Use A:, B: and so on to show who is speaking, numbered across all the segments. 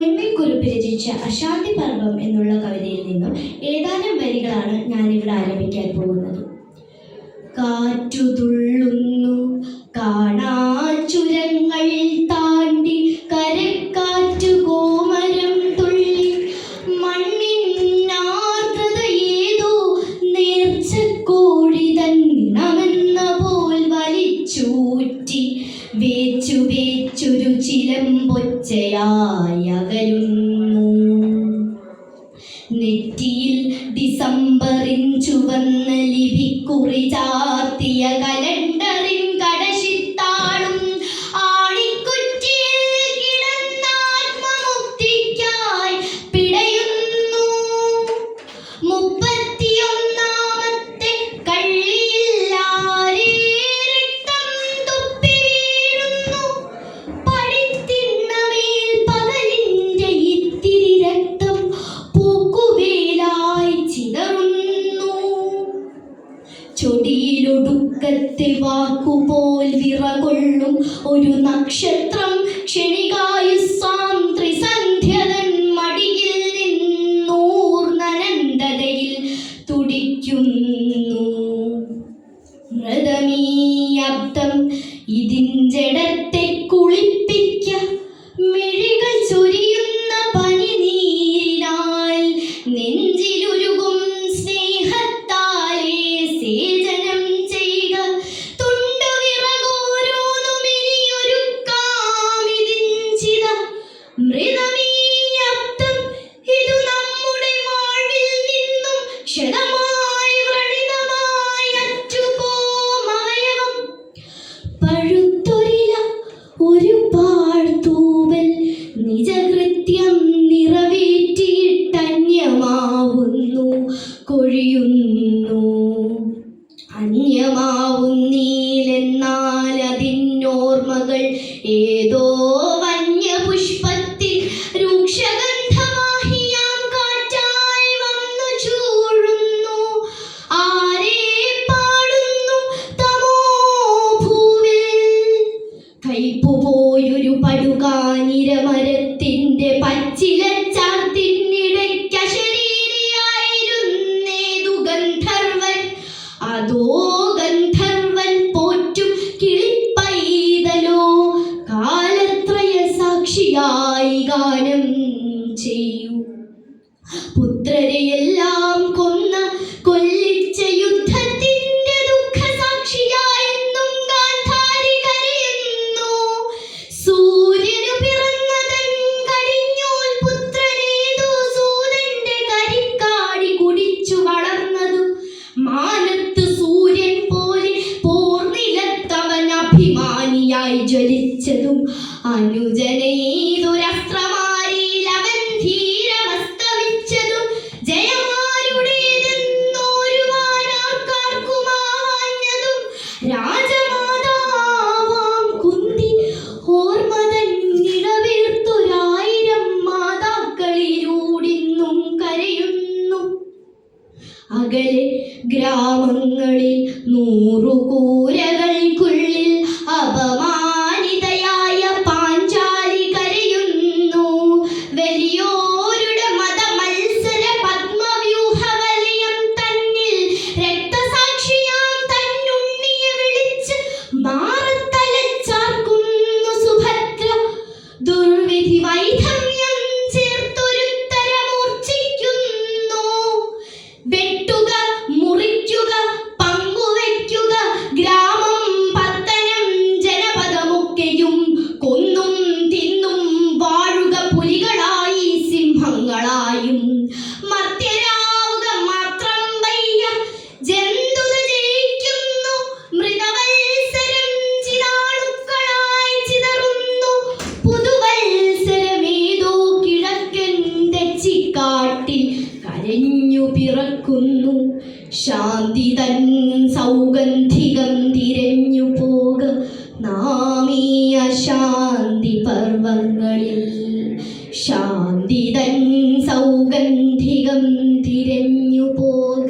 A: കുറിപ്പ് രചിച്ച അശാന്തി പർവം എന്നുള്ള കവിതയിൽ നിന്നും ഏതാനും വരികളാണ് ഞാനിവിടെ ആരംഭിക്കാൻ പോകുന്നത്. കാറ്റു തുള്ളുന്നു കാണാച്ചുരങ്ങൾ താണ്ടി, കരക്കാറ്റു കോമരം തുള്ളി, മണ്ണിനാർദ്രത ഏതോ നേർച്ചക്കോഴി തന്നിണമെന്ന പോൽ വലിച്ചൂറ്റി, വേച്ചു വേച്ചൊരു ചിലമ്പൊച്ചയായി അകലുന്നു. നെറ്റിയിൽ ഡിസംബറിൻ ചുവന്ന ലിപിക്കുറി ചാർത്തിയ കലണ്ടറിൻ കടശിത്താളും ആണിക്കുറ്റിയിൽ കിടന്നാത്മമുക്തിക്കായി പിടയുന്നു. 31ാമത്തെ കള്ളിയിൽ ആരേ രക്തം തുപ്പി വീഴുന്നു. പടിത്തിണ്ണമേൽ പകലിന്റെ ഇത്തിരി രക്തം പൂക്കുവേലായി ചിതറുന്നു. ചൊടിയിലൊടുക്കത്തെ വാക്കുപോൽ വിറകൊള്ളും ഒരു നക്ഷത്രം ക്ഷണികായുസ്സാം ത്രിസന്ധ്യതൻ മടിയിൽ നിന്നൂർന്നനന്തതയിൽ തുടിക്കുന്നു. മൃതമീയബ്ദം ഇതിൻ ജഡത്തെ കുളിപ്പിക്ക, മിഴികൾ ചൊരിയുന്ന പനിനീരിനാൽ നെഞ്ചിലുരുകും സ്നേഹത്താലേ സേചനം ചെയ്യുക. തുണ്ടുവിറകോരോന്നുമിനിയൊരുക്കാമിതിഞ്ചിത. മൃതമീയബ്ദം ഇതു നമ്മുടെ വാഴ്വിൽ നിന്നും ക്ഷതമായി വ്രണിതമായി അറ്റുപോമവയവം. പഴുത്തൊരില ഒരു പാഴ്ത്തൂവൽ നിജകൃത്യം നിറവേറ്റിയിട്ടന്യമാവുന്നു, കൊഴിയുന്നു. അന്യമാവുന്നീലെന്നാൽ അതിനോർമ്മകൾ ഏതോ വന്യപുഷ്പത്തിൽ രൂക്ഷഗന്ധവാഹിയാം കാറ്റായി വന്നു ചൂഴുന്നു. ആരേ പാടുന്നു തമോഭൂവിൽ. കൈപ്പുപോയൊരു പടുകാനിരമരത്തിന്റെ പച്ചിലച്ചാർത്തിനിടയ്ക്കശരീരിയായിരുന്നേതു ഗന്ധർവൻ. അതോ ഗന്ധർവൻ പോറ്റും കിളിപ്പൈതലോ കാലത്രയ സാക്ഷിയായി ഗാനം ചെയ്യൂ. പുത്രരെയെല്ലാം കൊന്ന കൊല്ലിച്ച യുദ്ധത്തിന്റെ ദുഃഖസാക്ഷിയായെന്നും ഗാന്ധാരി കരയുന്നു. സൂര്യനു പിറന്നതൻ കടിഞ്ഞൂൽ പുത്രനേതു സൂതന്റെ കരിക്കാടി കുടിച്ചു വളർന്നതു. മാനത്ത് സൂര്യൻ പോലെ പോർനിലത്തവൻ അഭിമാനിയായി ജ്വലിച്ചതും അനുജനേതൊരസ്ത്രമാരിയിൽ അവൻ ധീരമസ്തവിച്ചതും ജയമാരുടേതെന്നോരുവാനാർക്കാർക്കുമാഞ്ഞതും രാജമാതാവാം കുന്തി ഓർമ്മതൻ നിഴവീർത്തൊരായിരം മാതാക്കളിലൂടിന്നും കരയുന്നു. അകലെ ഗ്രാമങ്ങളിൽ 100 കൂരകൾക്കുള്ളിൽ അപമാനിതയായ പാഞ്ചാലി കരയുന്നു. വലിയോരുടെ മതമത്സര പത്മവ്യൂഹവലയം തന്നിൽ രക്തസാക്ഷിയാം തന്നുണ്ണിയെ വിളിച്ച് മാറത്തലച്ചാർക്കുന്നു സുഭദ്ര. ദുർവിധി വൈധമ്യം ചേർത്തൊരുത്തരമൂർച്ഛിക്കുന്നു. വെട്ടുക, മുറിക്കുക, പങ്കുവയ്ക്കുക, ഗ്രാമം പത്തനം ജനപദമൊക്കെയും കൊന്നും തിന്നും വാഴുക പുലികളായി സിംഹങ്ങളായും. മർത്യരാവുക മാത്രം വയ്യ, ജന്തുത ജയിക്കുന്നു. മൃതവത്സരം ചിതാണുക്കളായി ചിതറുന്നു. പുതുവത്സരമേതോ കിഴക്കൻ തെച്ചിക്കാട്ടിൽ കരഞ്ഞു പിറക്കുന്നു. ശാന്തി തൻ സൗഗന്ധികം തിരഞ്ഞു പോക നാമീ അശാന്തി പർവങ്ങളിൽ. ശാന്തി തൻ സൗഗന്ധികം തിരഞ്ഞു പോക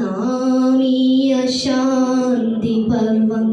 A: നാമീ അശാന്തി പർവങ്ങൾ.